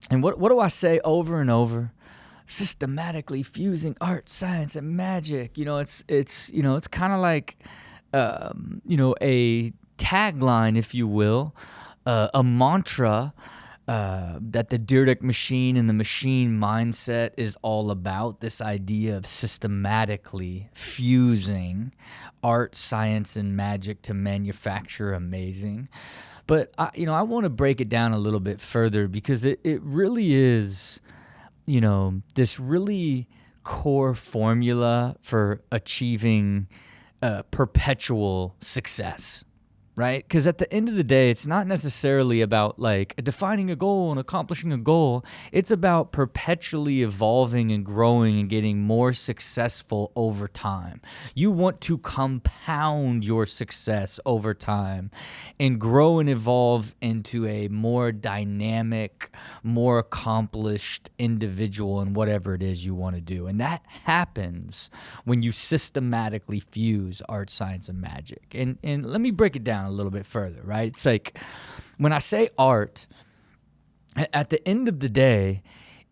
And what do I say over and over? Systematically fusing art, science, and magic. It's kind of like a tagline, if you will, a mantra that the Dyrdek Machine and the machine mindset is all about. This idea of systematically fusing art, science, and magic to manufacture amazing. But I want to break it down a little bit further because it really is, this really core formula for achieving perpetual success, right? Because at the end of the day, it's not necessarily about like defining a goal and accomplishing a goal. It's about perpetually evolving and growing and getting more successful over time. You want to compound your success over time and grow and evolve into a more dynamic, more accomplished individual in whatever it is you want to do. And that happens when you systematically fuse art, science, and magic. And let me break it down a little bit further, right? It's like when I say art, at the end of the day,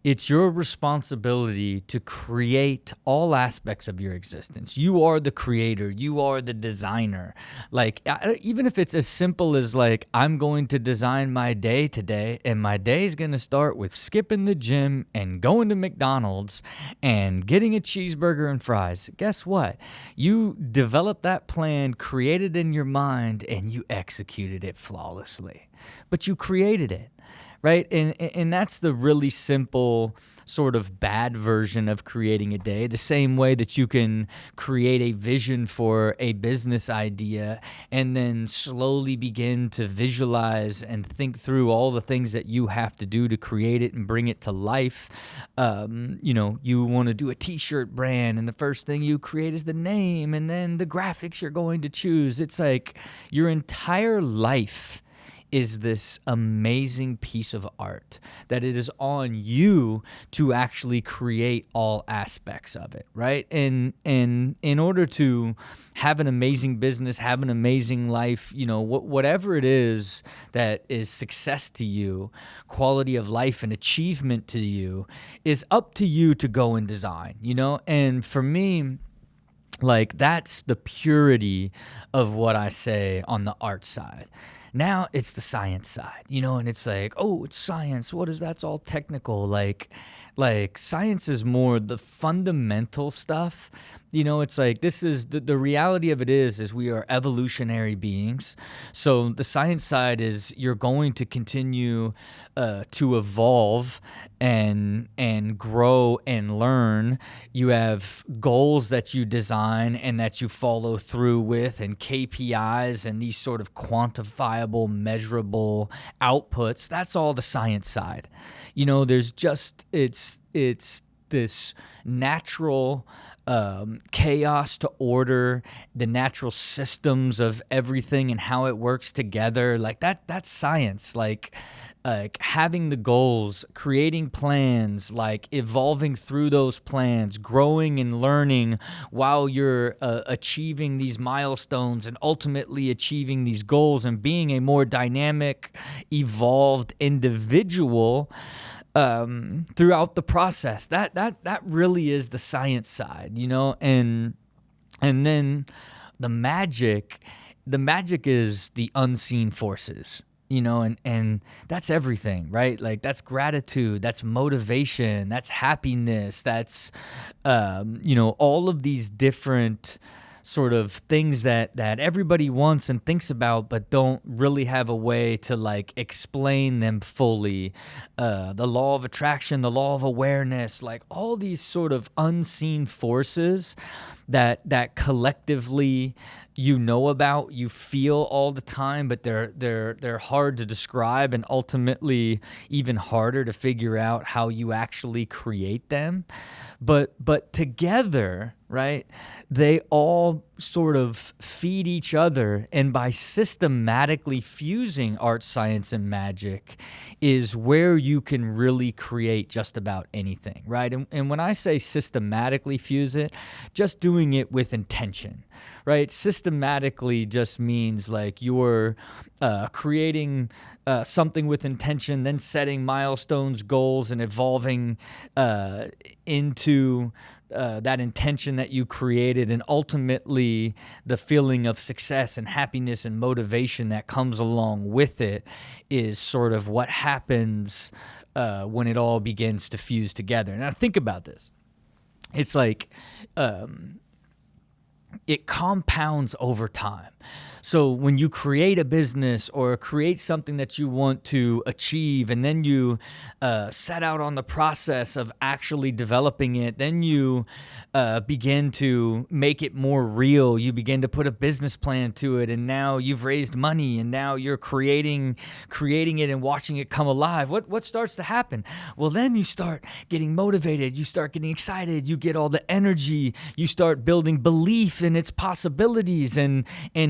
it's your responsibility to create all aspects of your existence. You are the creator. You are the designer. Like, even if it's as simple as like, I'm going to design my day today, and my day is going to start with skipping the gym and going to McDonald's and getting a cheeseburger and fries. Guess what? You developed that plan, created it in your mind, and you executed it flawlessly. But you created it. Right? And that's the really simple sort of bad version of creating a day. The same way that you can create a vision for a business idea and then slowly begin to visualize and think through all the things that you have to do to create it and bring it to life. You want to do a t-shirt brand, and the first thing you create is the name and then the graphics you're going to choose. It's like your entire life is this amazing piece of art that it is on you to actually create all aspects of it, right? And in order to have an amazing business, have an amazing life, whatever it is that is success to you, quality of life and achievement to you, is up to you to go and design, And for me, like, that's the purity of what I say on the art side. Now it's the science side, and it's like, oh, it's science. What is that? It's all technical. Like science is more the fundamental stuff. It's like, this is the reality of it is we are evolutionary beings. So the science side is you're going to continue to evolve and grow and learn. You have goals that you design and that you follow through with, and KPIs and these sort of quantifiable, measurable outputs. That's all the science side. There's just, it's this natural chaos to order, the natural systems of everything and how it works together. Like that's science. Like having the goals, creating plans, like evolving through those plans, growing and learning while you're achieving these milestones and ultimately achieving these goals and being a more dynamic, evolved individual throughout the process. That really is the science side, and then the magic is the unseen forces, and that's everything, right? Like, that's gratitude, that's motivation, that's happiness, that's all of these different sort of things that everybody wants and thinks about, but don't really have a way to like explain them fully. The law of attraction, the law of awareness, like all these sort of unseen forces that collectively about, you feel all the time, but they're hard to describe and ultimately even harder to figure out how you actually create them. But together, right, they all sort of feed each other, and by systematically fusing art, science, and magic is where you can really create just about anything, right? And when I say systematically fuse it, just doing it with intention, right? Systematically just means like you're creating something with intention, then setting milestones, goals, and evolving into that intention that you created, and ultimately the feeling of success and happiness and motivation that comes along with it is sort of what happens when it all begins to fuse together. Now think about this. It's like it compounds over time. So when you create a business or create something that you want to achieve, and then you set out on the process of actually developing it, then you begin to make it more real. You begin to put a business plan to it, and now you've raised money, and now you're creating it and watching it come alive. What starts to happen? Well, then you start getting motivated. You start getting excited. You get all the energy. You start building belief in its possibilities, and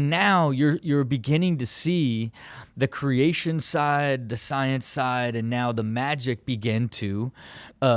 now you're beginning to see the creation side, the science side, and now the magic begin to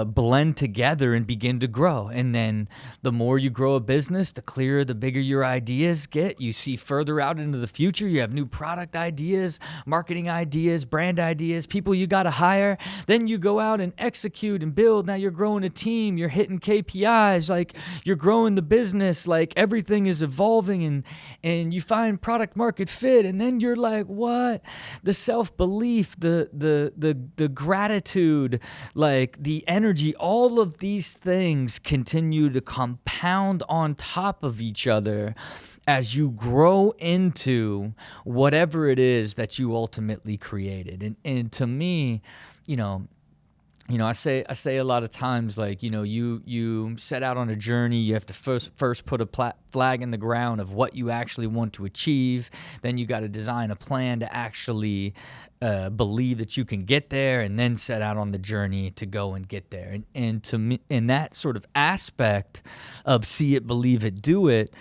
blend together and begin to grow. And then the more you grow a business, the clearer, the bigger your ideas get. You see further out into the future. You have new product ideas, marketing ideas, brand ideas, people you got to hire. Then you go out and execute and build. Now you're growing a team. You're hitting KPIs. Like you're growing the business. Like everything is evolving, and you find product market fit. And then you're like, what? The self-belief, the gratitude, like the energy, all of these things continue to compound on top of each other as you grow into whatever it is that you ultimately created. And to me, I say a lot of times, like, you set out on a journey. You have to first put a flag in the ground of what you actually want to achieve. Then you got to design a plan to actually believe that you can get there, and then set out on the journey to go and get there. And to me, in that sort of aspect of see it, believe it, do it,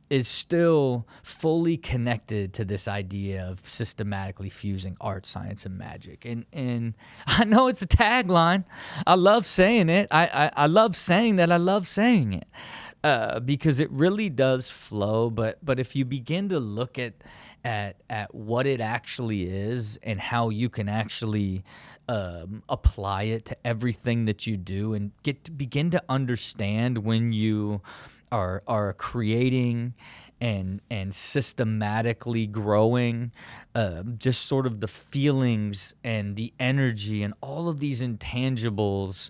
is still fully connected to this idea of systematically fusing art, science, and magic. And I know it's a tagline. I love saying it. I love saying that. I love saying it because it really does flow. But if you begin to look at what it actually is and how you can actually apply it to everything that you do, and begin to understand when you are creating and systematically growing, just sort of the feelings and the energy and all of these intangibles,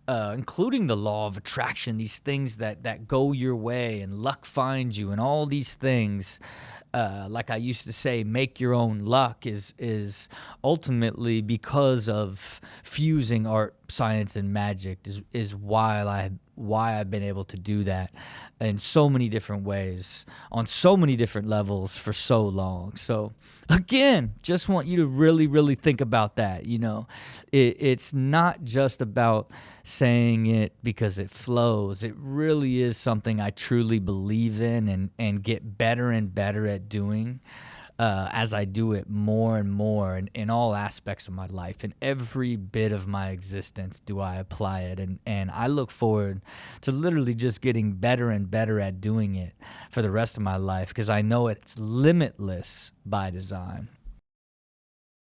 including the law of attraction, these things that go your way, and luck finds you, and all these things. Like I used to say, make your own luck is ultimately because of fusing art, science, and magic is why I've been able to do that in so many different ways, on so many different levels for so long. So again, just want you to really, really think about that. It's not just about saying it because it flows. It really is something I truly believe in and get better and better at doing as I do it more and more in all aspects of my life. In every bit of my existence do I apply it. And I look forward to literally just getting better and better at doing it for the rest of my life, because I know it's limitless by design.